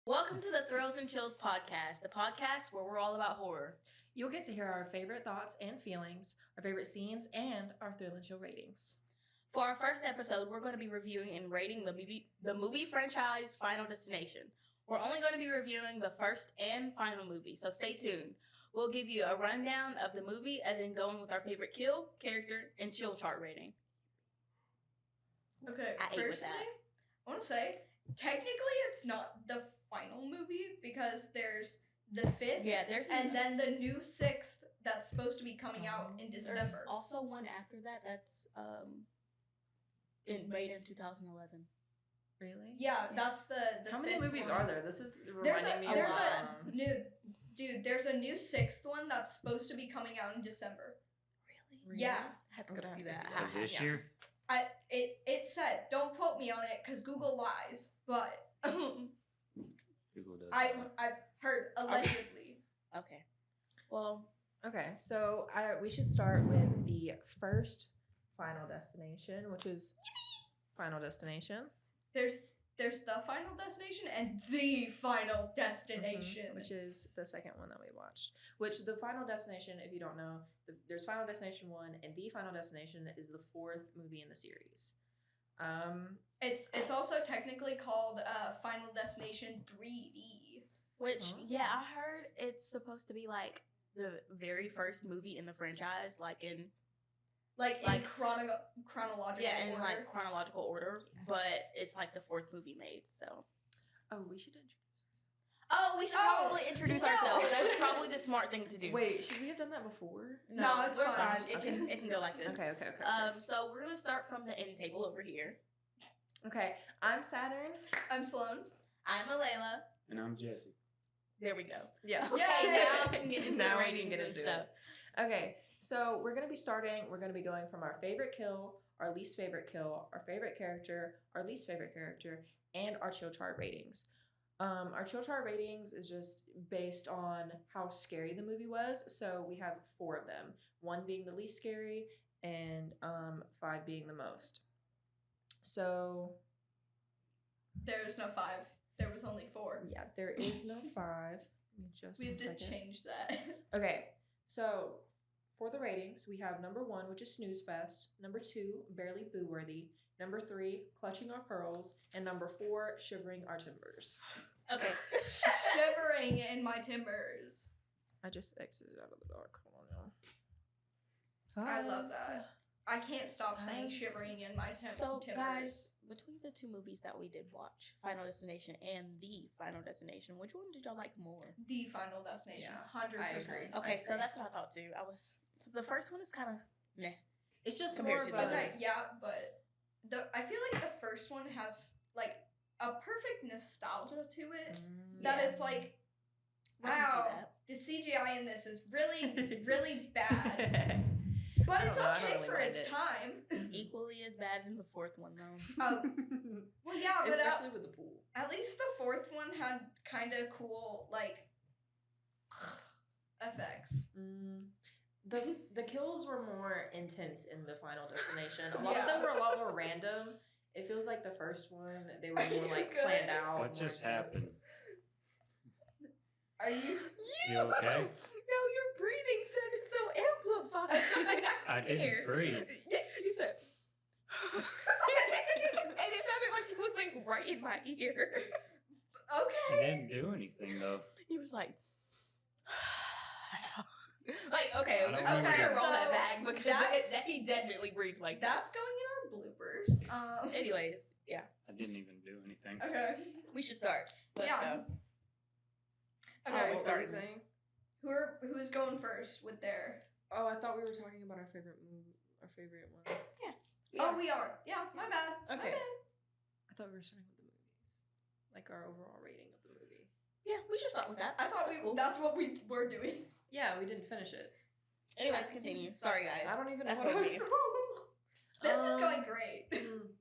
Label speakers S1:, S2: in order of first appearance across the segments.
S1: Welcome to the Thrills and Chills podcast, the podcast where we're all about horror.
S2: You'll get to hear our favorite thoughts and feelings, our favorite scenes, and our thrill and chill ratings.
S1: For our first episode, we're going to be reviewing and rating the movie franchise Final Destination. We're only going to be reviewing the first and final movie, so stay tuned. We'll give you a rundown of the movie and then go in with our favorite kill, character, and chill chart rating.
S3: Okay,
S1: I ate with
S3: firstly,
S1: that.
S3: I want to say, technically it's not the final movie because there's the fifth, and then the new sixth that's supposed to be coming out in
S1: There's
S3: December.
S1: also one after that that's made in 2011.
S2: Really?
S3: Yeah, that's the
S2: How many
S3: fifth
S2: movies
S3: one.
S2: are there? This is reminding me
S3: there's
S2: of...
S3: a new dude. There's a new sixth one that's supposed to be coming out in December.
S1: Really?
S3: Yeah,
S1: I have to
S2: I'm
S1: go
S2: gonna
S1: see
S2: have to
S1: that.
S2: see that.
S4: This
S2: Yeah.
S4: year?
S3: it said, don't quote me on it because Google lies, but
S4: Google does.
S3: I've heard allegedly.
S1: Okay. Well,
S2: Okay, so we should start with the first Final Destination, which is Final Destination.
S3: There's the Final Destination and the Final Destination.
S2: Which is the second one that we watched. Which the Final Destination, if you don't know, there's Final Destination 1, and the Final Destination is the fourth movie in the series.
S3: It's also technically called Final Destination 3D.
S1: which,
S2: Oh.
S1: yeah, I heard it's supposed to be like the very first movie in the franchise, like in
S3: Chronological
S1: in
S3: order.
S1: like chronological order, but it's like the fourth movie made. So,
S2: We should introduce.
S1: we should probably introduce
S3: no.
S1: ourselves. That's probably the smart thing to do.
S2: Wait, should we have done that before?
S3: No, it's
S1: we're
S3: fine.
S1: It can go like this.
S2: Okay.
S1: So we're gonna start from the end table over here.
S2: Okay, I'm Saturn.
S3: I'm Sloan.
S1: I'm Alayla.
S4: And I'm Jesse.
S1: There we go.
S2: Yeah.
S1: Okay,
S3: Yay!
S1: now we can get into
S2: Now
S1: the
S2: we can
S1: ratings
S2: get
S1: and
S2: into
S1: stuff.
S2: Okay, so we're going to be going from our favorite kill, our least favorite kill, our favorite character, our least favorite character, and our chill chart ratings. Our chill chart ratings is just based on how scary the movie was. So we have 4 of them, 1 being the least scary and 5 being the most. So
S3: There's no 5. There was only 4.
S2: yeah, there is no 5. Let me just
S3: We have
S2: one
S3: to
S2: second.
S3: change that.
S2: Okay, so for the ratings, we have number 1, which is Snooze Fest, number 2, Barely Boo Worthy, number 3, Clutching Our Pearls, and number 4, Shivering Our Timbers.
S1: Okay.
S3: Shivering in my timbers.
S2: I just exited out of the dark. Hold on
S3: I
S2: now.
S3: love that. I can't stop saying
S1: Guys.
S3: shivering in my
S1: So,
S3: timbers.
S1: guys, between the 2 movies that we did watch, Final Destination and The Final Destination, which one did y'all like more?
S3: The Final Destination,
S2: Yeah,
S3: 100%.
S2: I agree.
S1: Okay, so
S2: agree.
S1: that's what I thought too. The first one is kind of meh.
S2: It's just
S1: Compared
S2: more
S1: to
S2: of
S1: the
S2: a...
S3: Okay, yeah, but I feel like the first one has like a perfect nostalgia to it. That
S1: Yeah.
S3: it's like,
S1: I can see
S3: wow,
S1: that.
S3: the CGI in this is really, really bad. But
S2: I
S3: it's
S2: don't know, I
S3: okay
S2: don't really
S3: for
S2: mind
S3: its
S2: it.
S3: time.
S1: Equally as bad as in the fourth one, though.
S3: Oh, well, yeah, but
S2: Especially with the pool.
S3: at least the fourth one had kind of cool, like, effects.
S2: The kills were more intense in the Final Destination. A lot of
S3: Yeah.
S2: them were a lot more random. It feels like the first one, they were more like
S3: Good.
S2: planned out.
S4: What
S2: more
S4: just
S2: intense.
S4: happened?
S3: Are you?
S4: You okay?
S1: No, your breathing sounded so amplified.
S4: I didn't breathe.
S1: Yeah, you said. And it sounded like it was like right in my ear.
S4: I
S3: Okay.
S4: didn't do anything though.
S1: He was like, like okay,
S4: I don't
S1: we're
S4: remember
S1: gonna
S4: this.
S1: roll that
S3: So
S1: back because
S3: that's-
S1: he definitely breathed like that.
S3: That's going in our bloopers.
S1: Anyways, yeah,
S4: I didn't even do anything.
S3: Okay.
S1: we should start. Let's
S3: Yeah.
S1: go.
S3: Okay.
S1: Alright,
S2: What
S1: start
S2: were we
S1: this.
S2: saying?
S3: Who's going first with their?
S2: Oh, I thought we were talking about our favorite movie, our favorite one.
S3: Oh, we are. Yeah, my bad. My
S2: Okay.
S3: bad.
S2: I thought we were starting with the movies, like our overall rating of the movie.
S1: Yeah, we should start with that.
S3: I thought
S1: That's cool.
S3: that's what we were doing.
S2: Yeah, we didn't finish it.
S1: Anyways, continue. Sorry, guys.
S2: I don't even know
S1: That's
S2: what
S1: on
S2: I
S1: me.
S3: This is
S2: Um,
S3: going great.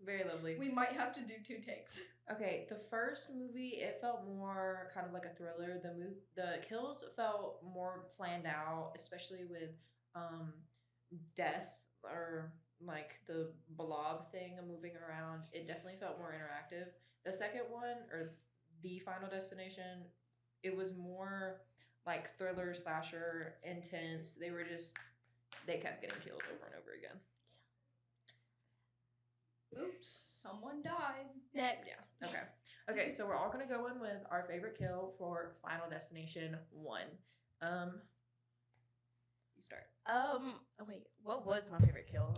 S2: Very lovely.
S3: We might have to do 2 takes.
S2: Okay, the first movie, it felt more kind of like a thriller. The kills felt more planned out, especially with death or like the blob thing moving around. It definitely felt more interactive. The second one, or the Final Destination, it was more like thriller, slasher, intense. They kept getting killed over and over again.
S3: Oops, someone died.
S1: Next.
S2: Yeah. Okay, so we're all gonna go in with our favorite kill for Final Destination 1. You start.
S1: Wait, what was my favorite kill?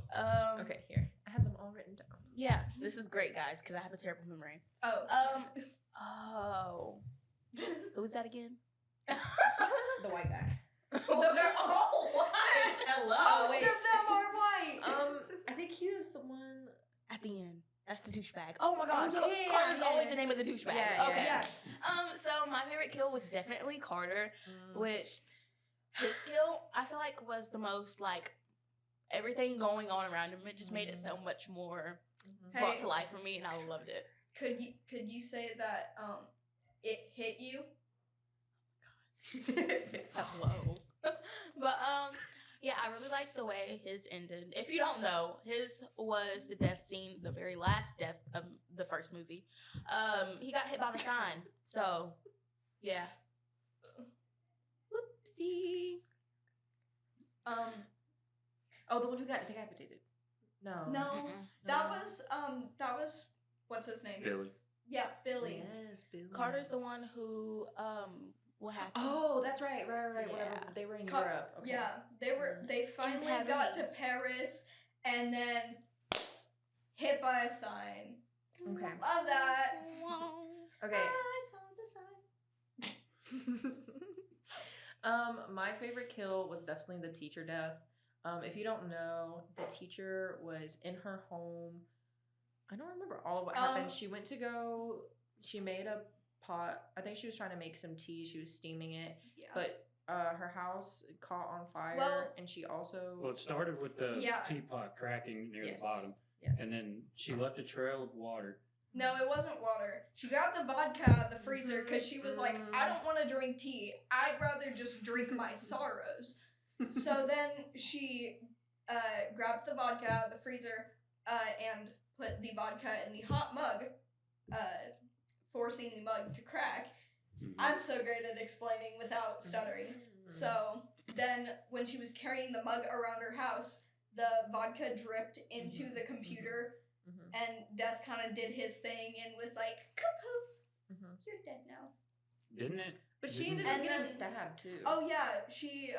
S2: Okay, here. I have them all written down.
S1: Yeah, this is great, guys, because I have a terrible memory.
S3: Oh.
S1: Who was that again?
S2: The white guy.
S3: They're all white.
S1: Hello.
S3: Most of them are white.
S2: I think he was the one
S1: At the end. That's the douchebag. Oh my god,
S2: Oh, yeah,
S1: Carter's
S2: yeah.
S1: always the name of the douchebag.
S2: Yeah,
S1: okay.
S2: yeah.
S3: Yes.
S1: So my favorite kill was definitely Carter, which his kill I feel like was the most like everything going on around him. It just made it so much more brought
S3: Hey.
S1: to life for me, and I loved it.
S3: Could you say that it hit you?
S1: Hello. But yeah, I really like the way his ended. If you don't know, his was the death scene, the very last death of the first movie. He got hit by the sign. So yeah. Whoopsie.
S2: Oh, the one who got decapitated. No.
S3: No,
S1: Mm-mm.
S3: that was what's his name?
S4: Billy.
S3: Yeah, Billy.
S2: Yes, Billy.
S1: Carter's the one who what happened?
S2: Oh, that's right. Whenever
S1: Yeah.
S2: they were in
S3: Ca-
S2: Europe. Okay.
S3: Yeah, they finally got
S1: Paris.
S3: to Paris and then hit by a sign.
S2: Okay.
S3: Love that.
S2: Okay.
S3: I saw the sign.
S2: My favorite kill was definitely the teacher death. If you don't know, the teacher was in her home. I don't remember all of what happened. She made a pot. I think she was trying to make some tea. She was steaming it,
S3: Yeah.
S2: but her house caught on fire,
S3: Well-
S2: and she also
S4: Well, it started with the
S3: Yeah.
S4: teapot cracking near
S2: Yes.
S4: the bottom,
S2: yes,
S4: and then she left a trail of water.
S3: No, it wasn't water. She grabbed the vodka out of the freezer because she was like, I don't want to drink tea. I'd rather just drink my sorrows. So then she grabbed the vodka out of the freezer and put the vodka in the hot mug, forcing the mug to crack.
S4: Mhm.
S3: I'm so great at explaining without stuttering. So then when she was carrying the mug around her house, the vodka dripped into the computer.
S2: Mhm.
S3: And Death kind of did his thing and was like, "Kapoof,
S2: Mhm.
S3: you're dead now."
S4: Didn't it?
S2: But she
S4: Didn't
S2: ended up
S3: And
S2: getting
S3: then-
S2: stabbed too.
S3: Oh yeah, she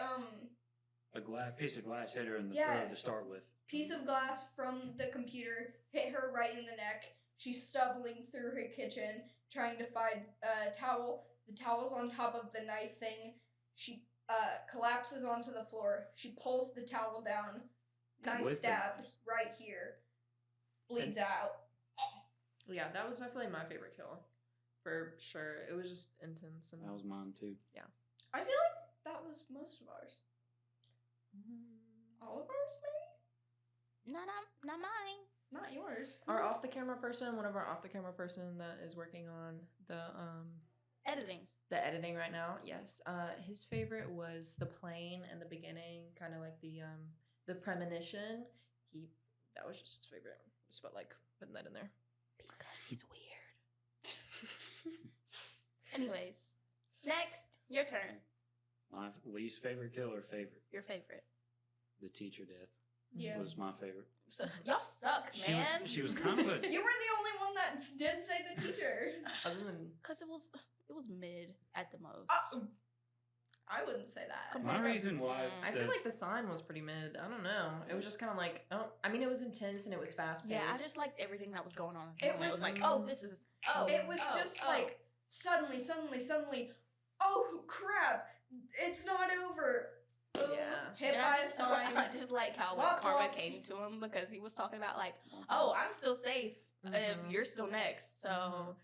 S4: a piece of glass hit her in the
S3: Yes.
S4: throat to start with.
S3: piece of glass from the computer hit her right in the neck. She's stumbling through her kitchen trying to find a towel. The towel's on top of the knife thing. She collapses onto the floor. She pulls the towel down. Knife
S4: With the
S3: stabbed
S4: knives.
S3: right here. Bleeds out.
S2: Yeah, that was definitely my favorite kill, for sure. It was just intense and
S4: That was mine too.
S3: I feel like that was most of ours. All of ours, maybe?
S1: Not mine.
S3: Not yours.
S2: Our off the camera person, one of our off the camera person that is working on
S1: Editing.
S2: the editing right now. Yes, his favorite was the plane in the beginning, kind of like the premonition. That was just his favorite. Just felt like putting that in there.
S1: Because he's weird. Anyways, next, your turn.
S4: My least favorite kill or favorite?
S1: Your favorite.
S4: The teacher death
S3: Yeah.
S4: was my favorite.
S1: So, y'all suck,
S4: She
S1: man.
S4: was kind of a
S3: You were the only one that did say the teacher.
S2: Other than
S1: Cause it was mid at the most.
S3: I wouldn't say that.
S4: my reason why.
S2: I feel like the sign was pretty mid. I don't know. It was just kind of like, oh, I mean, it was intense and it was fast paced.
S1: Yeah, I just liked everything that was going on.
S3: It
S1: It was
S3: was-
S1: like, oh, this is
S3: It was just like suddenly, oh crap, it's not over. Boom,
S2: Yeah.
S3: hit
S1: And
S3: by a sign.
S1: I just like how
S3: Wop,
S1: karma
S3: wop.
S1: came to him because he was talking about like, oh, I'm still safe if
S2: Mhm.
S1: you're still next. So
S2: Mhm.
S1: it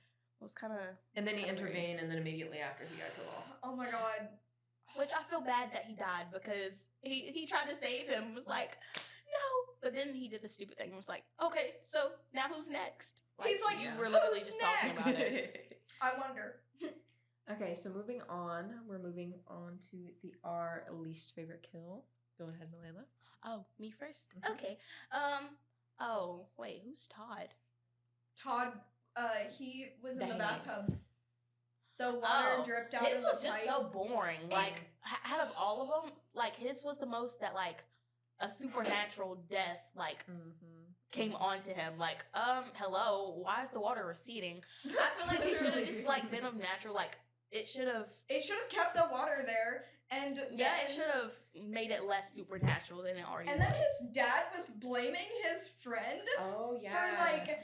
S1: was kind of,
S2: And then he intervened, and then immediately after he got killed off.
S3: Oh my god.
S1: which I feel bad that he died because he tried to save him. Was like, no, but then he did the stupid thing and was like, okay, so now who's next?
S3: He's like,
S1: you were literally
S3: "Who's
S1: just talking about
S3: next?"
S1: it.
S3: I wonder.
S2: Okay, so moving on, we're moving on to our least favorite kill. Go ahead, Malayla.
S1: Oh, me 1st.
S2: Mhm.
S1: Okay. Oh wait, who's Todd?
S3: Todd, he was in the
S2: Dang.
S3: bathtub. The water
S1: Oh,
S3: dripped out
S1: his
S3: of the
S1: was just
S3: pipe.
S1: so boring. Like out of all of them, like his was the most that like a supernatural death like came onto him. Like, hello, why is the water receding? I feel like he should have just like been of natural. Like it should have.
S3: It should have kept the water there, and
S1: Yeah,
S3: then,
S1: it should have made it less supernatural than it already
S3: and
S1: was.
S3: then his dad was blaming his friend
S2: Oh yeah.
S3: for like,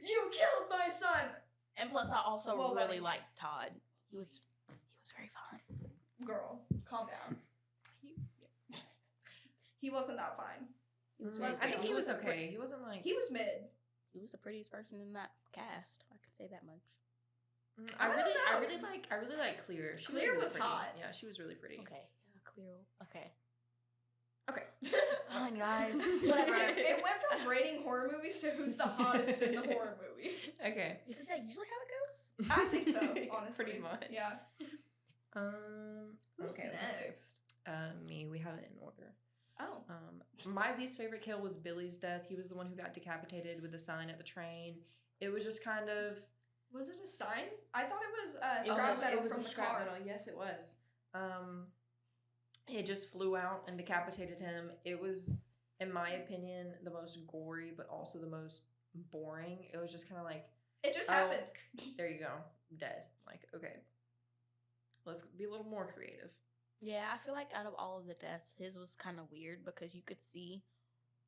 S3: you killed my son.
S1: And plus, I also
S3: Well,
S1: really
S3: buddy.
S1: liked Todd. He was very fun.
S3: Girl, calm down. He wasn't that fine.
S1: He was.
S3: Let's
S1: Really
S2: I think
S3: be
S2: he was
S1: honest.
S2: okay. He wasn't like.
S3: He was mid.
S1: He was the prettiest person in that cast. I can say that much.
S2: I
S3: I don't
S2: really
S3: know.
S2: like Clear. She
S3: Clear
S2: really
S3: was
S2: pretty.
S3: hot.
S2: Yeah, she was really pretty.
S1: Okay, yeah, clear. Okay,
S2: Okay.
S1: fine, guys.
S3: Whatever. It went from rating horror movies to who's the hottest in the horror movie.
S2: Okay.
S1: Isn't that usually how it goes?
S3: I think so, honestly.
S2: Pretty much.
S3: Yeah. Who's
S2: Okay.
S3: next?
S2: Me. We have it in order.
S3: Oh.
S2: My least favorite kill was Billy's death. He was the one who got decapitated with the sign at the train. It was just kind of.
S3: Was it a sign? I thought it was
S1: was
S3: scrap
S1: a-
S3: metal
S2: it was
S3: from
S2: a
S3: the
S2: scrap
S3: car.
S2: metal. Yes, it was. It just flew out and decapitated him. It was, in my opinion, the most gory, but also the most boring. It was just kind of like,
S3: It just
S2: Oh.
S3: happened.
S2: there you go, dead. Like, okay, let's be a little more creative.
S1: Yeah, I feel like out of all of the deaths, his was kind of weird because you could see,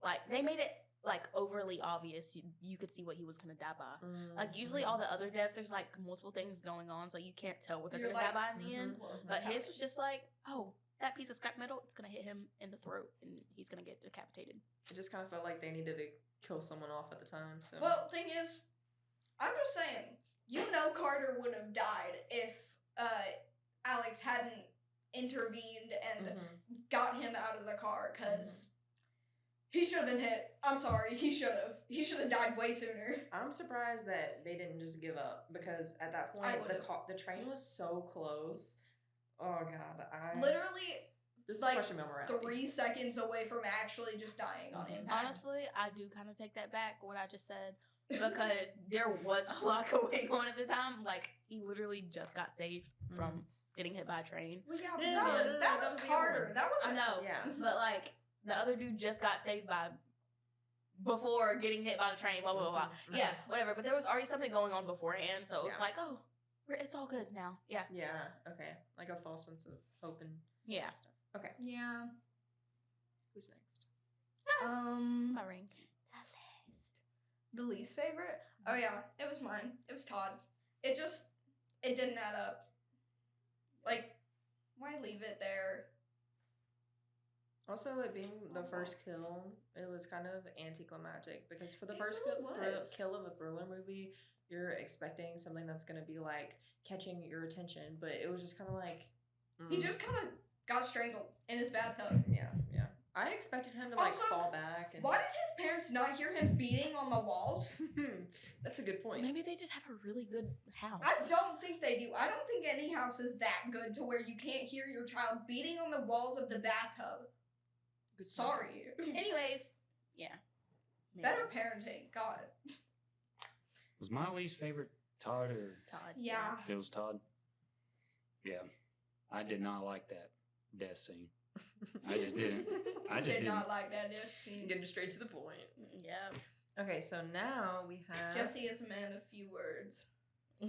S1: like, they made it like overly obvious. You could see what he was gonna die by. Like usually all the other deaths, there's like multiple things going on, so you can't tell what they're
S3: You're
S1: gonna
S3: like,
S1: die by in the end. But
S3: That's
S1: his
S3: how-
S1: was just like, oh, that piece of scrap metal, it's gonna hit him in the throat and he's gonna get decapitated.
S2: It just kind of felt like they needed to kill someone off at the time. So
S3: Well, thing is, I'm just saying, you know Carter would have died if Alex hadn't intervened and
S2: Mhm.
S3: got him out of the car, because he should have been hit. I'm sorry, he should have. He should have died way sooner.
S2: I'm surprised that they didn't just give up, because at that
S3: I
S2: point
S3: would've.
S2: the train was so close. Oh god,
S3: Literally
S2: this is
S3: like,
S2: question about morality.
S3: 3 seconds away from actually just dying on
S2: Mhm.
S3: impact.
S1: Honestly, I do kind of take that back, what I just said, because there was a lot going on at the time. Like, he literally just got saved from getting hit by a train.
S3: Well, yeah,
S2: Yeah,
S3: that was,
S2: yeah,
S3: that was
S2: the other
S3: Carter.
S2: one.
S3: That
S1: I
S3: wasn't.
S1: know,
S2: Yeah.
S1: but like, the other dude just got saved by before getting hit by the train, blah, blah, blah, blah.
S2: Mhm.
S1: Yeah, whatever. But there was already something going on beforehand, so it's
S2: Yeah.
S1: like, oh, it's all good now. Yeah.
S2: Yeah, okay. Like a false sense of hope and
S1: Yeah.
S2: stuff. Okay,
S3: Yeah.
S2: who's next?
S1: My ring.
S3: The least favorite? Oh yeah, it was mine. It was Todd. It didn't add up. Like, why leave it there?
S2: Also, it being the first kill, it was kind of anticlimactic, because for the
S3: It
S2: first
S3: really was.
S2: kill of a thriller movie, you're expecting something that's going to be like catching your attention, but it was just kind of like
S3: He just kind of got strangled in his bathtub.
S2: yeah. I expected him to like
S3: Also,
S2: fall back. And
S3: Why did his parents not hear him beating on the walls?
S2: That's a good point.
S1: Maybe they just have a really good house.
S3: I don't think they do. I don't think any house is that good to where you can't hear your child beating on the walls of the bathtub.
S2: Good point.
S3: Sorry.
S1: Anyways, yeah. Maybe.
S3: Better parenting. God.
S4: Was my least favorite Todd or
S1: Todd.
S3: Yeah.
S4: it was Todd? Yeah. I did not like that death scene. I just didn't. I just
S3: Did
S4: didn't.
S3: not like that death scene.
S2: Getting straight to the point.
S1: Yeah.
S2: Okay, so now we have
S3: Jesse is a man of few words.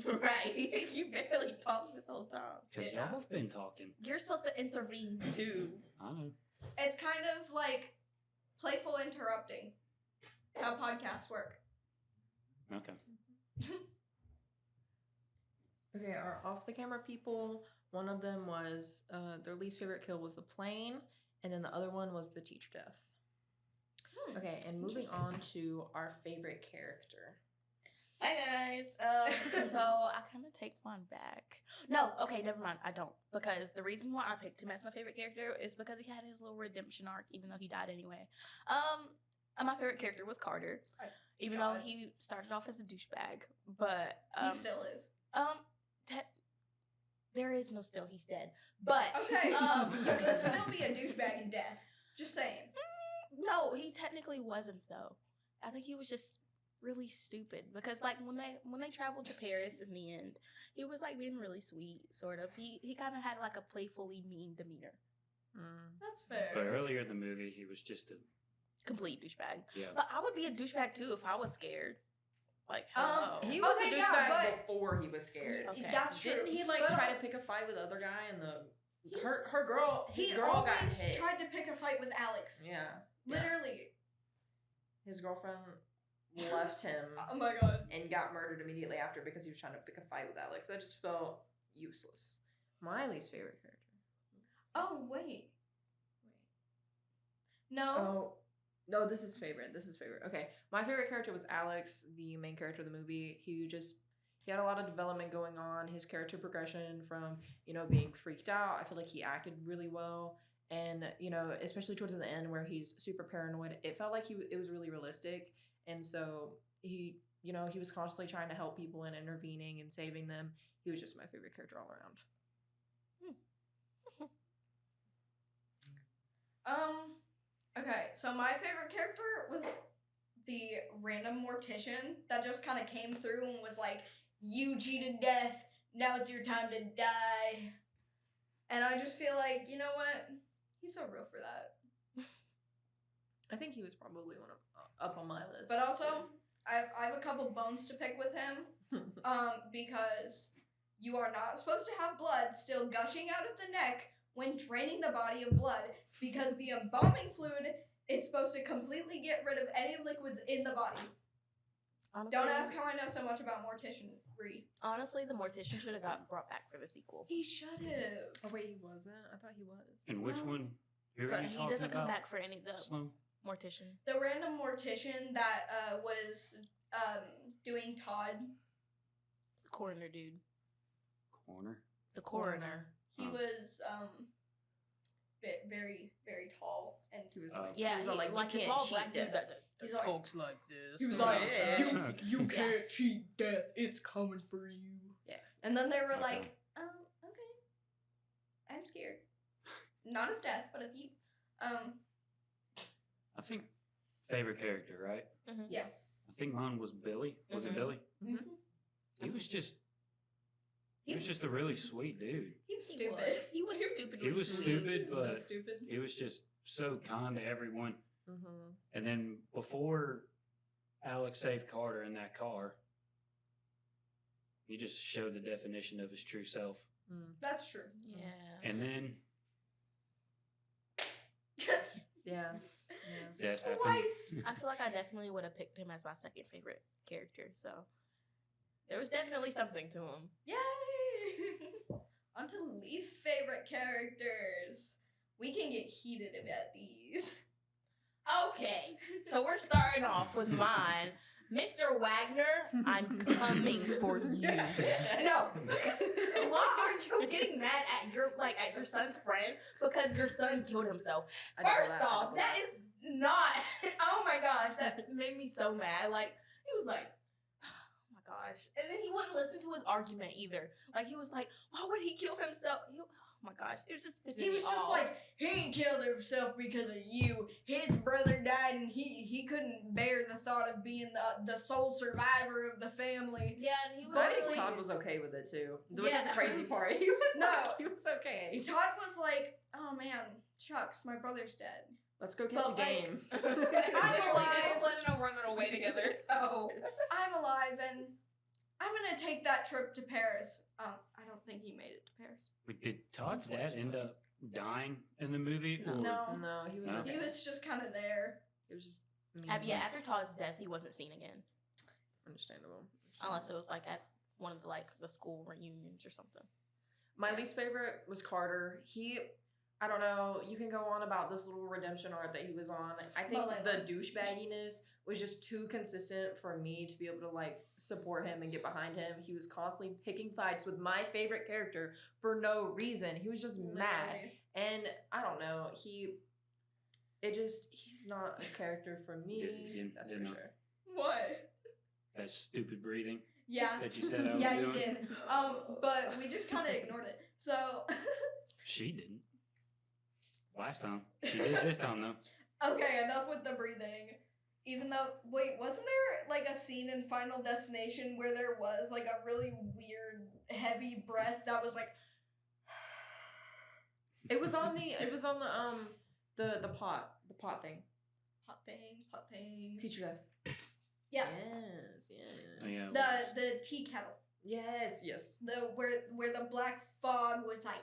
S1: Right. You barely talked this whole time.
S4: Because
S3: Yeah.
S4: y'all have been talking.
S1: You're supposed to intervene too.
S4: I know.
S3: It's kind of like playful interrupting. It's how podcasts work.
S4: Okay.
S2: Okay, our off the camera people, one of them was their least favorite kill was the plane, and then the other one was the teacher death. Okay, and moving on to our favorite character.
S1: Hi guys. So I kind of take mine back. No, okay, never mind. I don't, because the reason why I picked him as my favorite character is because he had his little redemption arc, even though he died anyway. My favorite character was Carter, even though
S3: got it.
S1: he started off as a douchebag. But
S3: He still is.
S1: there is no still. He's dead. But
S3: Okay. You can still be a douchebag in death. Just saying.
S1: no, he technically wasn't though. I think he was just really stupid because like when they traveled to Paris in the end, he was like being really sweet, sort of. He kind of had like a playfully mean demeanor.
S3: That's fair.
S4: But earlier in the movie, he was just a
S1: Complete douchebag.
S4: yeah.
S1: But I would be a douchebag too if I was scared. Like, hello.
S2: He was
S3: Okay,
S2: a
S3: yeah,
S2: douchebag
S3: but-
S2: before he was scared.
S1: Okay.
S3: That's true.
S2: Didn't he like
S3: But,
S2: try to pick a fight with the other guy and her girl? His
S3: He
S2: girl got
S3: always
S2: hit.
S3: tried to pick a fight with Alex.
S2: Yeah,
S3: Literally.
S2: his girlfriend left him
S3: Oh my god.
S2: and got murdered immediately after because he was trying to pick a fight with Alex. That just felt useless. My least favorite character.
S3: Oh wait. No.
S2: Oh, no, this is favorite. This is favorite. Okay. My favorite character was Alex, the main character of the movie. He had a lot of development going on. His character progression from, being freaked out. I feel like he acted really well. And, especially towards the end where he's super paranoid, it felt like it was really realistic. And so he was constantly trying to help people and intervening and saving them. He was just my favorite character all around.
S3: Okay, so my favorite character was the random mortician that just kind of came through and was like, "You cheated death. Now it's your time to die." And I just feel like, you know what? He's so real for that.
S2: I think he was probably one of up on my list.
S3: But also, I have a couple bones to pick with him. Because you are not supposed to have blood still gushing out of the neck when draining the body of blood, because the embalming fluid is supposed to completely get rid of any liquids in the body.
S1: Honestly,
S3: Don't ask how I know so much about morticianry.
S1: Honestly, the mortician should have gotten brought back for the sequel.
S3: He should have.
S2: Oh wait, he wasn't. I thought he was.
S4: And which
S3: No.
S4: one? Who
S1: For-
S4: are you
S1: he
S4: talking
S1: doesn't come
S4: about?
S1: back for any the
S4: Sloan?
S1: mortician.
S3: The random mortician that was doing Todd.
S1: The coroner dude.
S4: Corner.
S1: The coroner.
S3: He
S4: Oh.
S3: was very, very tall, and
S2: He was
S4: Oh.
S2: like,
S1: Yeah,
S2: he was all like,
S1: like
S2: you
S1: a
S2: can't
S1: tall
S2: cheat
S1: black dude
S2: death.
S1: that
S3: He's like-
S1: talks like this.
S2: He was
S1: all
S2: like,
S1: the
S2: yeah.
S1: time.
S3: you
S1: Yeah.
S3: can't cheat death. It's coming for you. And then they were
S4: Okay.
S3: like, okay, I'm scared. Not of death, but of you.
S4: I think favorite character, right?
S3: Yes.
S4: I think mine was Billy. Was
S1: Mhm.
S4: it Billy?
S3: Mm-hmm.
S4: He was just
S3: He
S4: he was just a really sweet dude.
S3: He was
S1: He
S3: stupid.
S1: was. He was stupidly
S4: He was
S1: sweet.
S4: stupid,
S2: So
S4: but
S2: stupid.
S4: he was just so kind to everyone.
S2: Mm-hmm.
S4: And then before Alex saved Carter in that car, he just showed the definition of his true self.
S3: That's true.
S1: Yeah.
S4: And then
S2: Yeah.
S4: Death happened.
S3: Slice.
S1: I feel like I definitely would have picked him as my second favorite character. So there was definitely something to him.
S3: Yay! On to least favorite characters. We can get heated about these.
S1: Okay, so we're starting off with mine. Mr. Wagner, I'm coming for you. No, so why are you getting mad at your son's friend because your son killed himself?
S2: I never
S1: First
S2: laughed, I
S1: off,
S2: never
S1: that
S2: laughed.
S1: is not. Oh my gosh, that made me so mad. Like he was like, oh my gosh, and then he wouldn't listen to his argument either. Like he was like, why would he kill himself? Oh my gosh, it was just pissing
S3: He
S1: me
S3: was just
S1: off.
S3: like, he ain't killed himself because of you. His brother died and he couldn't bear the thought of being the sole survivor of the family.
S1: yeah, and he was.
S2: I
S3: But
S2: think
S1: really-
S2: Todd was okay with it too, which is
S1: Yeah.
S2: the crazy part. He was
S3: No.
S2: he was okay.
S3: Todd was like, oh man, shucks, my brother's dead.
S2: Let's go catch
S3: But,
S2: a
S3: like,
S2: game.
S3: I'm
S1: Literally,
S3: alive.
S1: they were planning on running away together. So
S3: I'm alive and I'm gonna take that trip to Paris. I don't think he made it to Paris.
S4: Wait, did Todd's dad end up dying in the movie?
S1: No.
S4: Or
S3: No.
S2: No, he was
S4: No.
S2: okay.
S3: He was just kind of there.
S2: It was just
S1: yeah, after Todd's death, he wasn't seen again,
S2: understandable.
S1: unless it was like at one of the school reunions or something.
S2: My least favorite was Carter. I don't know, you can go on about this little redemption arc that he was on. I think
S3: But, like,
S2: the douchebagginess was just too consistent for me to be able to like support him and get behind him. He was constantly picking fights with my favorite character for no reason. He was just mad.
S3: Literally.
S2: And I don't know, he's not a character for me. That's for
S4: Didn't-
S2: sure.
S3: What?
S4: that stupid breathing
S3: Yeah.
S4: that you said I was
S3: Yeah, you
S4: doing?
S3: did. But we just kind of ignored it. So,
S4: She didn't. Last time. She did this time though.
S3: okay, enough with the breathing. Even though, wait, wasn't there like a scene in Final Destination where there was like a really weird, heavy breath that was like,
S2: It was on the pot thing.
S3: hot thing.
S2: Teacher death.
S3: Yes.
S2: Yes.
S4: Yeah.
S3: The tea kettle.
S2: Yes.
S3: Where the black fog was like.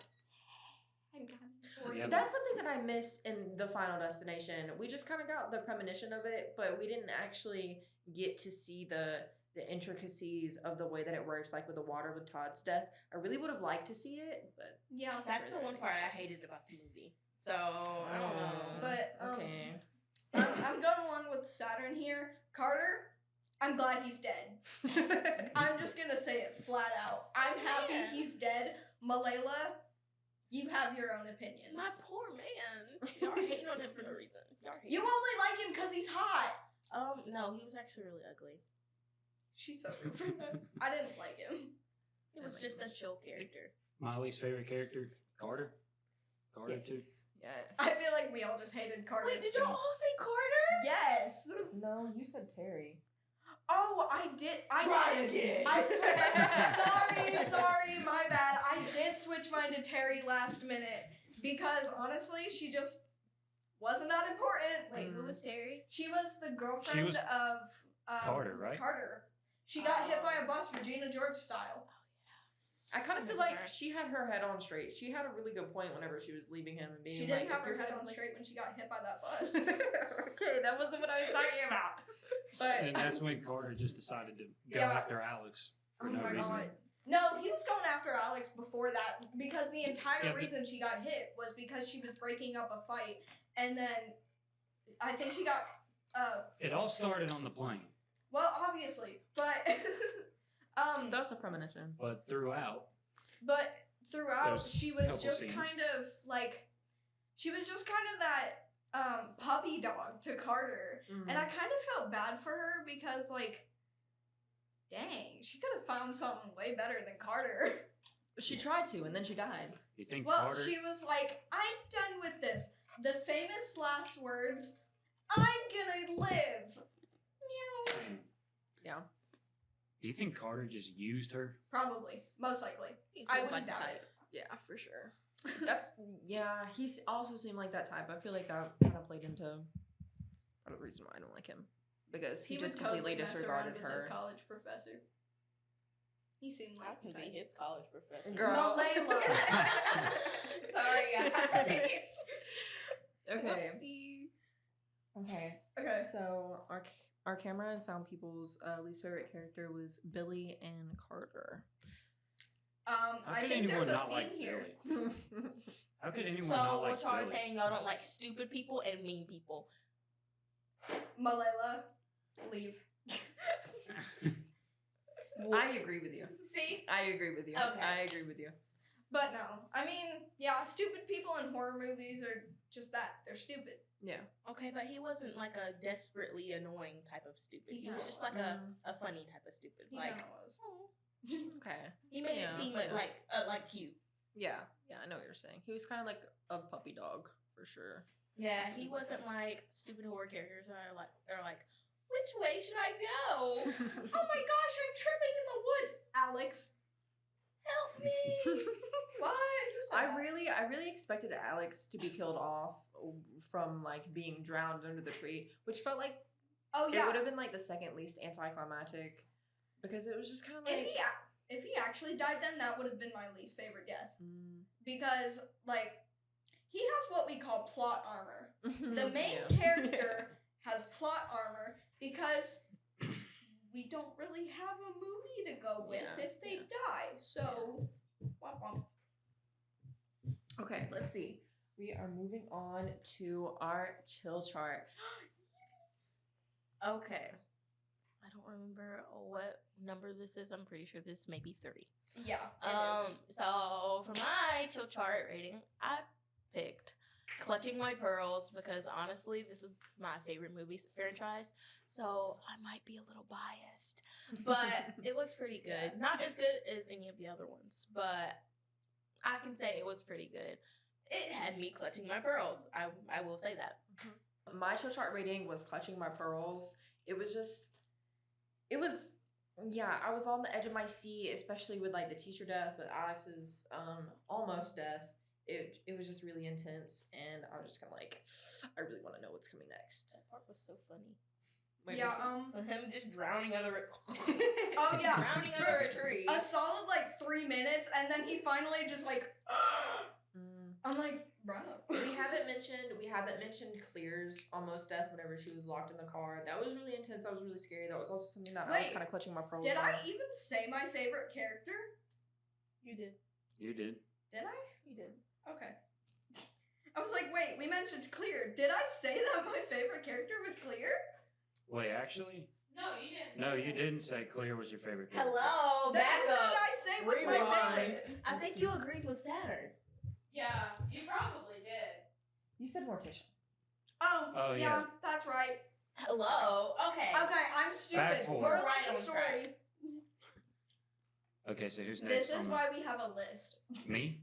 S4: Yeah.
S2: That's something that I missed in the Final Destination. We just kind of got the premonition of it, but we didn't actually get to see the intricacies of the way that it works, like with the water with Todd's death. I really would have liked to see it, but
S3: Yeah.
S1: That's the one part I hated about the movie. So I don't know.
S3: But
S2: okay.
S3: I'm going along with Saturn here. Carter, I'm glad he's dead. I'm just gonna say it flat out. I'm happy
S1: Man.
S3: he's dead. Malayla, you have your own opinions.
S1: My poor man. Y'all hating on him for no reason. Y'all hating.
S3: You only like him because he's hot.
S1: No, he was actually really ugly.
S3: She's so rude for that. I didn't like him.
S1: He was just a chill character.
S4: My least favorite character, Carter. Carter too.
S2: Yes.
S3: I feel like we all just hated Carter.
S1: Wait, did y'all all say Carter?
S3: Yes.
S2: No, you said Terry.
S3: Oh, I did.
S2: again.
S3: I switched. sorry, my bad. I did switch mine to Terry last minute because honestly, she just wasn't that important.
S1: Wait, who was Terry?
S3: She was the girlfriend
S4: was
S3: of
S4: Carter, right?
S3: Carter. She got hit by a bus, Regina George style.
S2: I kind of feel
S1: Remember
S2: like
S1: her.
S2: she had her head on straight. She had a really good point whenever she was leaving him and being
S3: She
S2: like,
S3: didn't have
S2: if
S3: her
S2: you're
S3: head
S2: gonna,
S3: on
S2: like-
S3: straight when she got hit by that bus.
S2: Okay, that wasn't what I was talking about. But
S4: And that's when Carter just decided to go
S3: Yeah.
S4: after Alex for
S3: Oh
S4: no
S3: my
S4: reason.
S3: God. No, he was going after Alex before that because the entire
S4: Yeah, but-
S3: reason she got hit was because she was breaking up a fight, and then I think she got
S4: It all started on the plane,
S3: well, obviously, but
S2: that was a premonition.
S4: but throughout,
S3: throughout
S4: Those
S3: she was
S4: couple
S3: just
S4: scenes.
S3: kind of like she was just kind of that puppy dog to Carter,
S2: Mm-hmm.
S3: and I kind of felt bad for her because like, dang, she could have found something way better than Carter.
S2: She tried to, and then she died.
S4: you think
S3: Well,
S4: Carter?
S3: she was like, I'm done with this. The famous last words, I'm gonna live. Meow.
S2: Yeah.
S4: Do you think Carter just used her?
S3: Probably. Most likely.
S1: He
S3: I
S1: seems
S3: wouldn't
S1: the
S3: doubt
S1: type.
S3: it.
S2: Yeah, for sure. That's yeah. He also seemed like that type. I feel like that kind of played into the reason why I don't like him because he just
S3: would
S2: completely
S3: totally mess
S2: disregarded
S3: around with
S2: her.
S3: his college professor. He seemed
S1: I
S3: like
S1: can
S3: the
S1: be
S3: type.
S1: his college professor.
S2: Girl.
S3: Malayla.
S1: Sorry, guys.
S2: Okay.
S1: Whoopsie.
S2: Okay.
S3: Okay.
S2: So our camera and sound people's least favorite character was Billy and Carter.
S4: How
S3: I
S4: could
S3: think
S4: anyone
S3: there's a
S4: not
S3: theme
S4: like
S3: here.
S4: Billy? How could anyone
S1: So
S4: not like
S1: what y'all are
S4: Billy?
S1: saying, y'all don't like stupid people and mean people.
S3: Malayla, leave.
S2: I agree with you.
S1: See?
S2: I agree with you.
S1: Okay.
S2: I agree with you.
S3: But no, I mean, yeah, stupid people in horror movies are just that. They're stupid.
S2: Yeah.
S1: Okay, but he wasn't like a desperately annoying type of stupid. He was
S3: No.
S1: just like a funny type of stupid.
S3: He
S1: Like,
S3: kinda was.
S1: oh.
S2: Okay.
S1: He made
S2: Yeah,
S1: it seem
S2: yeah.
S1: like cute.
S2: Yeah. Yeah. I know what you're saying. He was kind of like a puppy dog for sure.
S1: Yeah, he wasn't like stupid horror characters that are like, which way should I go?
S3: Oh my gosh, I'm tripping in the woods, Alex.
S1: Help me!
S3: What? Who said that?
S2: I really expected Alex to be killed off from like being drowned under the tree, which felt like
S3: Oh
S2: it
S3: yeah.
S2: would have been like the second least anticlimactic because it was just kind of like
S3: If he actually died, then that would have been my least favorite death
S2: Mm.
S3: because like he has what we call plot armor. The main
S2: Yeah.
S3: character has plot armor because we don't really have a movie to go with
S2: Yeah,
S3: if they
S2: yeah.
S3: die. So, womp womp.
S2: Okay, let's see. We are moving on to our chill chart.
S1: Okay. I don't remember what number this is. I'm pretty sure this may be 3.
S3: Yeah. It is.
S1: So for my chill chart rating, I picked Clutching My Pearls because honestly, this is my favorite movie franchise. So I might be a little biased, but it was pretty good.
S3: Yeah.
S1: Not as good as any of the other ones, but I can say it was pretty good. It had me clutching my pearls. I will say that.
S2: My chill chart rating was Clutching My Pearls. It was yeah, I was on the edge of my seat, especially with like the teacher death, with Alex's almost death. It was just really intense, and I was just kind of like, I really want to know what's coming next.
S1: That part was so funny.
S2: Wait,
S3: Yeah,
S1: Him just drowning under it.
S3: Oh, yeah.
S1: Drowning under a tree.
S3: a solid like 3 minutes, and then he finally just like, I'm like, bro.
S2: we haven't mentioned Clear's almost death whenever she was locked in the car. That was really intense. That was really scary. That was also something that I was
S3: Wait,
S2: kind of clutching my pearls.
S3: Did
S2: on.
S3: I even say my favorite character?
S1: You did.
S4: You did.
S3: Did I?
S1: You did.
S3: Okay. I was like, wait, we mentioned Clear. Did I say that my favorite character was Clear?
S4: Wait, actually?
S5: No, you didn't.
S4: No, you didn't say Clear was your favorite character.
S1: Hello,
S3: Then
S1: back
S3: who did
S1: up.
S3: I say was my
S1: Rewind.
S3: favorite?
S1: I think you agreed with Saturn.
S5: Yeah, you probably did.
S2: You said Morticia.
S3: Oh,
S4: Oh,
S3: yeah,
S4: yeah.
S3: that's right.
S1: Hello. Okay.
S3: Okay, I'm stupid.
S4: forward.
S3: We're
S1: Right
S3: like the
S1: on
S3: story.
S1: track.
S4: Okay, so who's next?
S3: This
S4: on
S3: is
S4: the-
S3: why we have a list.
S4: Me?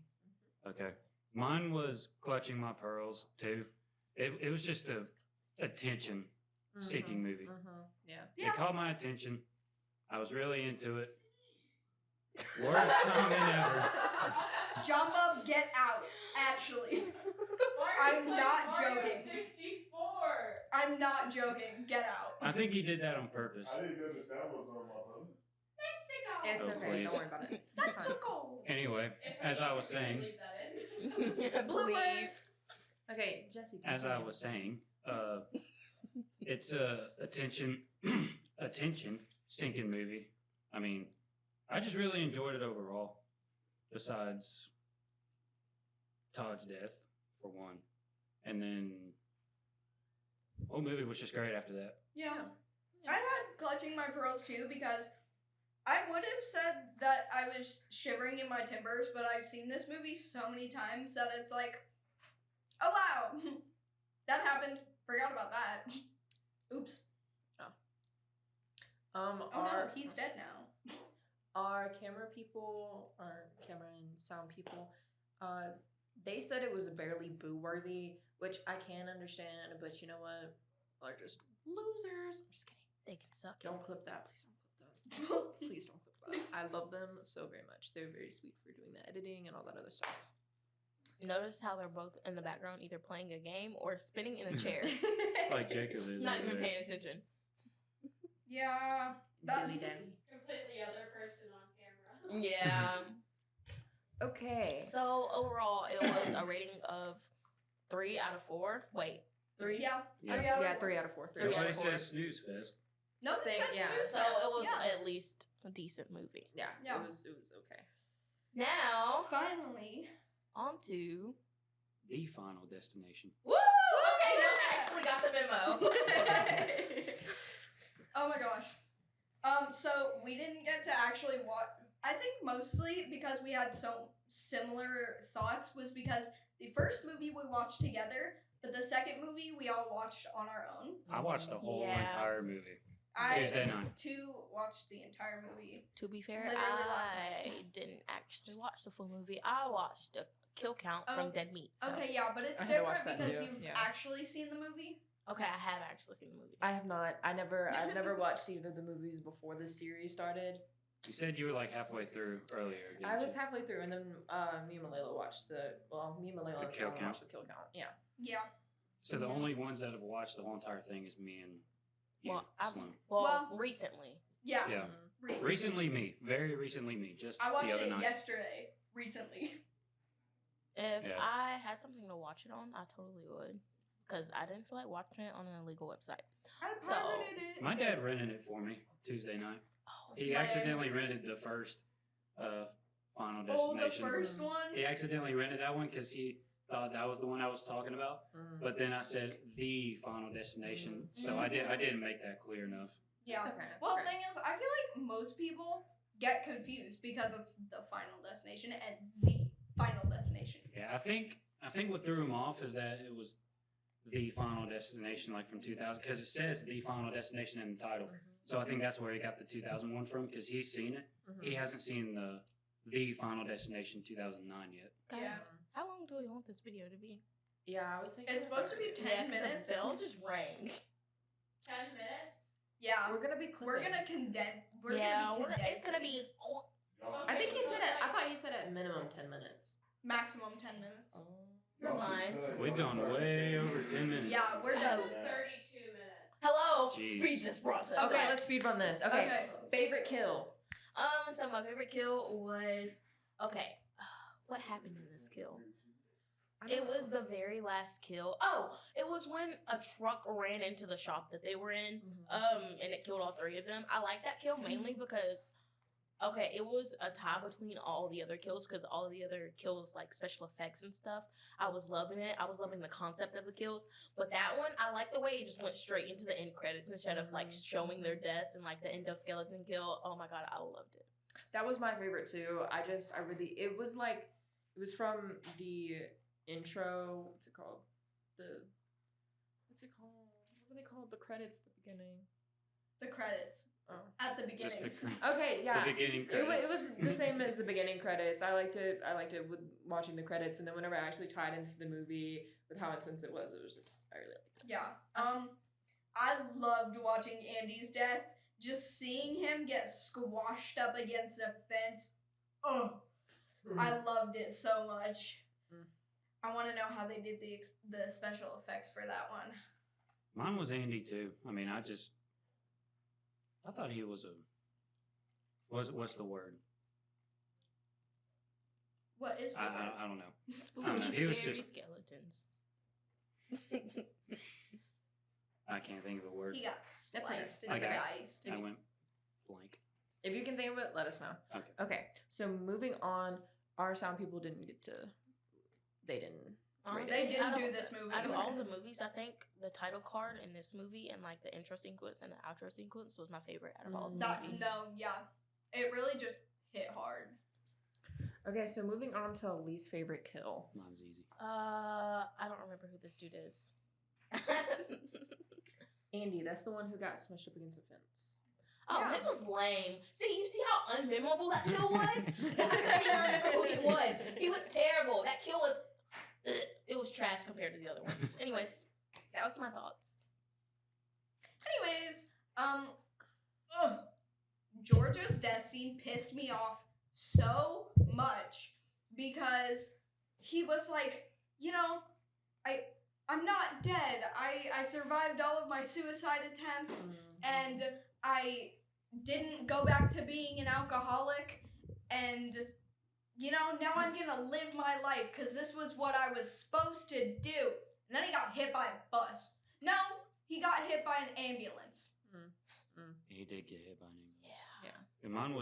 S4: Okay. Mine was Clutching My Pearls, too. It was just a attention-seeking movie.
S2: Yeah.
S3: Yeah.
S4: It caught my attention. I was really into it. Worst timing ever.
S3: Jump up, get out. Actually, I'm not joking.
S5: 64.
S3: I'm not joking. Get out.
S4: I think he did that on purpose.
S6: I didn't know the sound was on my phone.
S2: It's
S4: Oh,
S2: okay.
S4: please.
S2: Don't worry about it.
S3: That's
S2: Fine.
S3: too cold.
S4: Anyway, as I was saying,
S1: Please.
S2: Okay, Jesse.
S4: as I
S2: continue.
S4: was saying, it's a attention sinking movie. I mean, I just really enjoyed it overall. Besides Todd's death, for one, and then the whole movie was just great after that.
S3: Yeah. I had Clutching My Pearls too because I would have said that I was shivering in my timbers, but I've seen this movie so many times that it's like, oh wow, that happened. Forgot about that. Oops. Oh no, he's dead now.
S2: Our camera people, our camera and sound people, they said it was barely boo worthy, which I can understand, but you know what? They're just losers. I'm just kidding.
S1: They can suck it.
S2: Don't clip that. Please don't clip that. Please don't clip that. I love them so very much. They're very sweet for doing the editing and all that other stuff.
S1: Notice how they're both in the background either playing a game or spinning in a chair.
S4: Like Jacob is.
S1: Not
S4: over
S1: even
S4: there.
S1: paying attention.
S3: Yeah. That,
S2: Dilly dally.
S5: Completely other person on camera.
S1: Yeah.
S2: Okay.
S1: So overall, it was a rating of 3 out of 4. Wait, 3?
S3: yeah.
S4: Yeah.
S3: Oh, yeah.
S2: Yeah, 3 out of 4. 3 out
S4: Nobody
S2: of 4.
S4: says snooze fest.
S3: No, they said
S2: Yeah.
S3: snooze
S1: So
S3: fest.
S1: it was
S3: Yeah.
S1: at least a decent movie.
S2: Yeah,
S3: Yeah.
S2: It was okay.
S1: Now,
S3: Finally.
S1: on to...
S4: The Final Destination.
S1: Woo! Okay, you actually got the memo.
S3: Oh my gosh. So we didn't get to actually watch. I think mostly because we had so similar thoughts was because the first movie we watched together, but the second movie we all watched on our own.
S4: I watched the whole
S1: Yeah.
S4: entire movie.
S3: I
S4: Tuesday night.
S3: too watched the entire movie.
S1: To be fair,
S3: Literally last
S1: I didn't actually watch the full movie. I watched a kill count
S3: Oh,
S1: from Dead Meat. So.
S3: Okay, yeah, but it's
S2: I had to watch
S3: different
S2: that
S3: because
S2: too,
S3: you've
S2: yeah.
S3: actually seen the movie.
S1: Okay, I have actually seen the movie.
S2: I have not. I've never watched either of the movies before the series started.
S4: You said you were like halfway through earlier. Didn't
S2: I was
S4: you?
S2: halfway through, and then me and Malayla watched me and Malayla
S4: The
S2: and
S4: kill
S2: Salma
S4: count.
S2: watched the kill count. Yeah.
S3: Yeah.
S4: So the
S1: Yeah.
S4: only ones that have watched the whole entire thing is me and you,
S1: Well, I've,
S4: Slim.
S1: well,
S3: Well-
S1: recently.
S3: Yeah.
S4: Yeah.
S2: Mhm.
S4: Recently me. Very recently me. Just
S3: I watched
S4: the other
S3: it
S4: night.
S3: yesterday. Recently.
S1: If
S4: Yeah.
S1: I had something to watch it on, I totally would. Because I didn't feel like watching it on an illegal website.
S3: I
S1: So,
S3: pirated it.
S4: My dad rented it for me Tuesday night.
S1: Oh,
S4: He
S3: my-
S4: accidentally rented the first Final
S3: Oh, the
S4: Destination.
S3: first one?
S4: He accidentally rented that one because he thought that was the one I was talking about.
S2: Mhm.
S4: But then I said the Final Destination, so I didn't make that clear enough.
S3: Yeah.
S2: It's okay. It's
S3: Well,
S2: okay.
S3: the thing is, I feel like most people get confused because it's the Final Destination and the Final Destination.
S4: Yeah, I think what threw him off is that it was the Final Destination, like from 2000, because it says the Final Destination in the title. So I think that's where he got the 2001 from, because he's seen it.
S2: Mhm.
S4: He hasn't seen the Final Destination 2009 yet.
S1: guys,
S3: Yeah.
S1: how long do we want this video to be?
S2: Yeah, I was thinking.
S3: It's supposed to be 10
S1: Yeah, 'cause
S3: minutes.
S1: the bell just rang.
S5: 10 minutes?
S3: Yeah.
S2: We're gonna be clipping.
S3: We're gonna condense.
S1: It's gonna be.
S2: I think he said I thought he said at minimum 10 minutes.
S3: maximum 10 minutes.
S1: Never mind.
S4: We've gone way over 10 minutes.
S3: Yeah, we're done.
S5: 32 minutes.
S1: Hello.
S4: Jeez.
S1: Speed this process.
S2: Okay, let's speed run this. Okay.
S3: Okay.
S2: Favorite kill.
S1: So my favorite kill was okay. What happened in this kill? It was the very last kill. Oh, it was when a truck ran into the shop that they were in. And it killed all three of them. I like that kill mainly because, okay, it was a tie between all the other kills because all the other kills, like special effects and stuff, I was loving it. I was loving the concept of the kills. But that one, I like the way it just went straight into the end credits instead of like showing their deaths and like the endoskeleton kill. Oh my god, I loved it.
S2: That was my favorite too. It was like, it was from the intro. What's it called? What are they called? The credits at the beginning.
S3: The credits
S2: Oh.
S3: at the beginning.
S4: Just the
S2: Okay, yeah.
S4: the beginning
S2: It
S4: credits.
S2: was the same as the beginning credits. I liked it with watching the credits, and then whenever I actually tied into the movie with how intense it was just, I really liked it.
S3: Yeah. I loved watching Andy's death. Just seeing him get squashed up against a fence. Oh, I loved it so much.
S2: Mm.
S3: I want to know how they did the special effects for that one.
S4: Mine was Andy too. I mean, I thought he was what's the word?
S3: What is the word?
S4: I don't know.
S1: Spooky,
S4: he was
S1: scary
S4: just-
S1: skeletons.
S4: I can't think of a word.
S3: He got
S2: That's okay.
S3: sliced and
S4: That's okay.
S3: diced.
S4: I went blank.
S2: If you can think of it, let us know.
S4: Okay.
S2: Okay, so moving on, our sound people didn't.
S1: Honestly,
S3: They didn't
S1: out of-
S3: do this movie.
S1: Out of all the movies, I think the title card in this movie and like the intro sequence and the outro sequence was my favorite out of all the movies.
S3: It really just hit hard.
S2: Okay, so moving on to least favorite kill.
S4: Mine's easy.
S1: I don't remember who this dude is.
S2: Andy, that's the one who got smushed up against a fence.
S1: Oh,
S3: Yeah.
S1: his was lame. See, you see how unmemorable that kill was? I couldn't even remember who he was. He was terrible. That kill was, it was trash compared to the other ones. Anyways, that was my thoughts.
S3: Anyways, Georgia's death scene pissed me off so much because he was like, I'm not dead. I survived all of my suicide attempts and I didn't go back to being an alcoholic and now I'm gonna live my life because this was what I was supposed to do. And then he got hit by a bus. No, he got hit by an ambulance.
S4: He did get hit by an ambulance.
S1: Yeah.
S4: And mine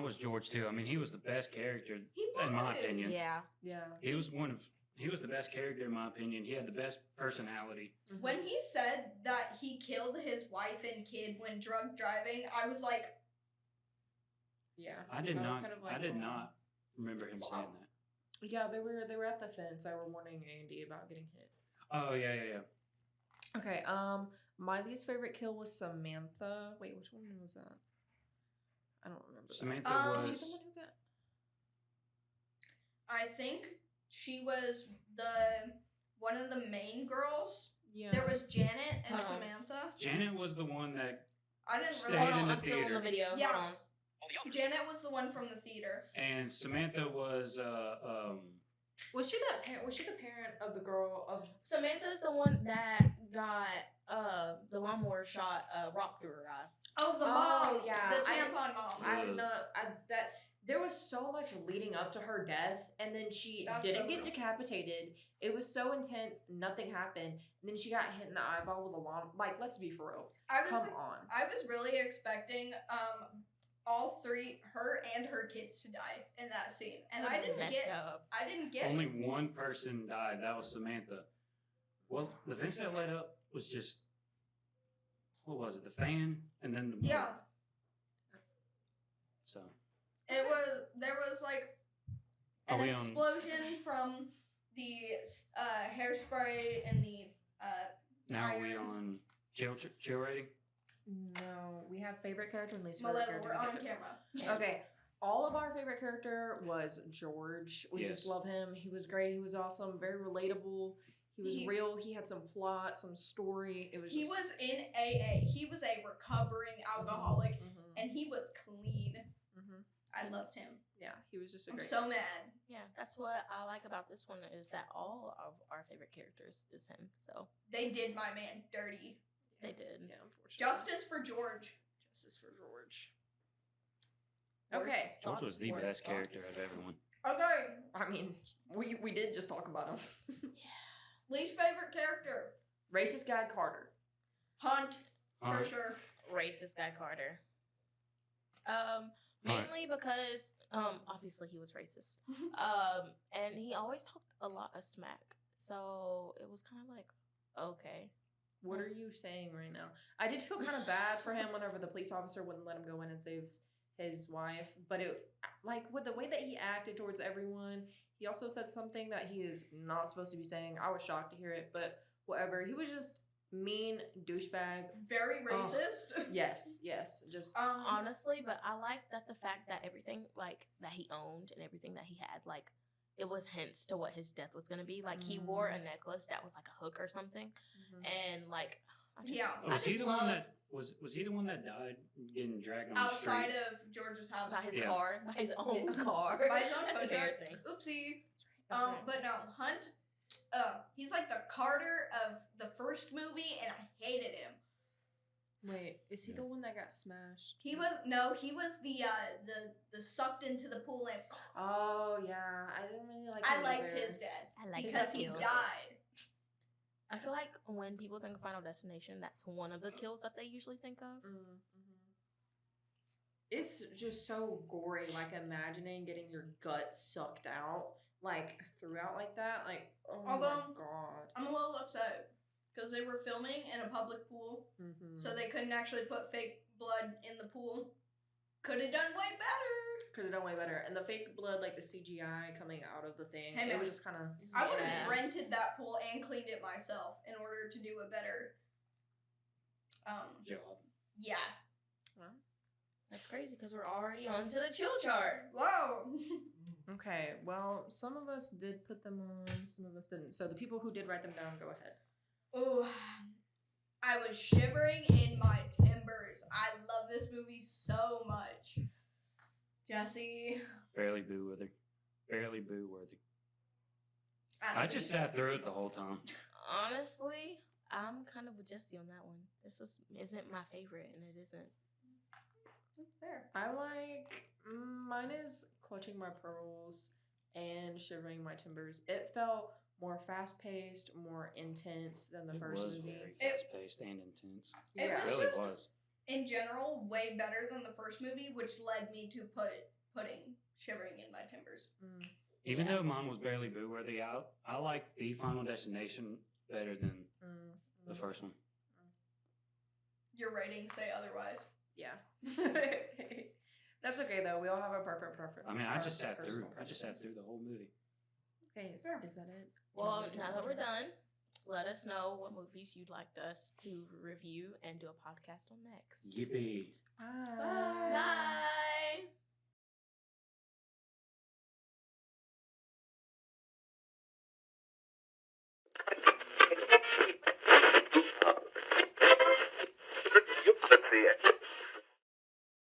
S4: was George too. I mean, he was the best character
S3: He
S4: in my
S3: was.
S4: opinion.
S1: Yeah.
S2: Yeah.
S4: He was the best character in my opinion. He had the best personality.
S3: When he said that he killed his wife and kid when drunk driving, I was like,
S2: Yeah.
S4: I did
S2: was
S4: not
S2: kind of like,
S4: I did
S2: wow.
S4: not remember him saying that.
S2: Yeah, they were at the fence. They were warning Andy about getting hit.
S4: Oh yeah.
S2: Okay, my least favorite kill was Samantha. Wait, which one was that? I don't remember.
S4: Samantha
S2: that.
S4: was
S2: She's the one who got.
S3: I think she was one of the main girls.
S2: Yeah.
S3: There was Janet and
S1: Uh-huh.
S3: Samantha.
S4: Janet was the one that
S3: I didn't
S4: Stayed
S3: really
S1: Hold
S4: in
S1: on,
S4: the
S1: I'm still in the
S4: theater.
S1: video.
S3: Yeah.
S1: Hold on.
S3: Janet was the one from the theater.
S4: and Samantha was
S2: Was she that parent? Was she the parent of the girl of?
S1: Samantha's the one that got the lawnmower shot rock through her eye.
S3: Oh, the
S2: Oh,
S3: mom.
S2: yeah.
S3: The
S2: I-
S3: tampon mom.
S2: I did not. There was so much leading up to her death, and then she
S3: That's
S2: didn't
S3: so
S2: get
S3: true.
S2: decapitated. It was so intense, nothing happened. And then she got hit in the eyeball with a lawn. Like, let's be for real.
S3: I was
S2: Come on.
S3: I was really expecting all three, her and her kids, to die in that scene, and I didn't
S1: Messed
S3: get.
S1: up.
S3: I didn't get.
S4: only one person died. That was Samantha. Well, the fence that lit up was just what was it? The fan and then the
S3: Yeah,
S4: So
S3: there was like
S4: Are
S3: an
S4: we on-
S3: explosion from the hairspray and the
S4: now are we
S3: Iron.
S4: on chill rating?
S2: No, we have favorite character and least favorite
S3: Malala.
S2: character.
S3: We're on
S2: together.
S3: camera.
S2: Okay. All of our favorite character was George. We just
S4: Yes.
S2: love him. He was great. He was awesome. Very relatable. He was
S1: He-
S2: real. He had some plot, some story. It was.
S3: He
S2: just,
S3: was in AA. He was a recovering alcoholic,
S2: Mhm,
S3: and he was clean.
S2: mhm.
S3: I loved him.
S2: Yeah, he was just a
S3: I'm
S2: great.
S3: so mad.
S1: Yeah, that's what I like about this one is that all of our favorite characters is him. So
S3: They did my man dirty.
S1: they did.
S2: Yeah, unfortunately.
S3: Justice for George.
S2: Justice for George.
S1: Worst
S2: Okay.
S4: George
S1: thoughts,
S4: was the
S1: worst
S4: best character
S1: thoughts.
S4: of everyone.
S3: Okay.
S2: I mean, we did just talk about him.
S3: Least favorite character.
S2: Racist guy Carter.
S3: Hunt. For
S4: Alright.
S3: sure.
S1: Racist guy Carter. Mainly because obviously he was racist. And he always talked a lot of smack. So it was kind of like, okay.
S2: What are you saying right now? I did feel kind of bad for him whenever the police officer wouldn't let him go in and save his wife, but it like with the way that he acted towards everyone, he also said something that he is not supposed to be saying. I was shocked to hear it, but whatever. He was just mean douchebag.
S3: Very
S2: Oh.
S3: racist.
S2: Yes, just
S1: Honestly, but I like that the fact that everything like that he owned and everything that he had, like it was hints to what his death was gonna be. Like he wore a necklace that was like a hook or something, and like I just,
S3: Yeah.
S4: Oh,
S1: I
S4: was he
S1: just
S4: the
S1: love
S4: one that was he the one that died getting dragged on the
S3: Outside
S4: street?
S3: of George's house.
S1: by his
S4: Yeah.
S1: car, by his own car,
S3: By his own
S1: That's
S3: tow truck.
S1: embarrassing.
S3: Oopsie.
S2: That's right.
S3: But no, Hunt. He's like the Carter of the first movie, and I hated him.
S2: wait, is he the one that got smashed?
S3: He was the sucked into the pool and
S2: Oh yeah, I didn't really like.
S3: I
S2: him
S3: liked
S2: either.
S3: his death
S1: I like
S3: because
S1: that
S3: he
S1: kill.
S3: died.
S1: I feel like when people think of Final Destination, that's one of the kills that they usually think of.
S2: It's just so gory. Like imagining getting your gut sucked out, like throughout like that. Like oh my
S3: Although-
S2: god.
S3: I'm a little upset because they were filming in a public pool, so they couldn't actually put fake blood in the pool. Could have done way better.
S2: Could have done way better. And the fake blood, like the CGI coming out of the thing,
S3: Hey,
S2: it
S3: man.
S2: was just kind of.
S3: I would have
S1: Yeah.
S3: rented that pool and cleaned it myself in order to do it better.
S4: Job.
S3: Yeah.
S1: That's crazy because we're already on to the chill chart.
S3: Wow.
S2: Okay, well, some of us did put them on, some of us didn't. So the people who did write them down, go ahead.
S3: Ooh, I was shivering in my timbers. I love this movie so much. Jesse.
S4: Barely boo worthy. Barely boo worthy. I just sat through it the whole time.
S1: Honestly, I'm kind of with Jesse on that one. Isn't my favorite, and it isn't.
S3: Fair.
S2: I like. Mine is Clutching My Pearls and Shivering My Timbers. It felt more fast paced, more intense than the
S4: It
S2: first
S4: was
S2: movie.
S4: very fast paced and intense.
S3: It
S2: Yeah.
S4: It
S3: was
S4: really
S3: just-
S4: was.
S3: In general, way better than the first movie, which led me to putting Shivering in My Timbers.
S4: Even though mine was barely boo worthy, I like the Final Destination better than the first one.
S3: Your ratings say otherwise.
S2: Yeah. That's okay though. We all have a perfect preference.
S4: I mean, I just sat through the whole movie.
S2: Okay,
S3: Sure.
S2: is that it?
S1: Well,
S2: Can we do
S1: now that we're
S2: it?
S1: done, let us know what movies you'd like us to review and do a podcast on next.
S4: Yippee.
S2: Bye.
S1: Bye.
S6: Let's see it.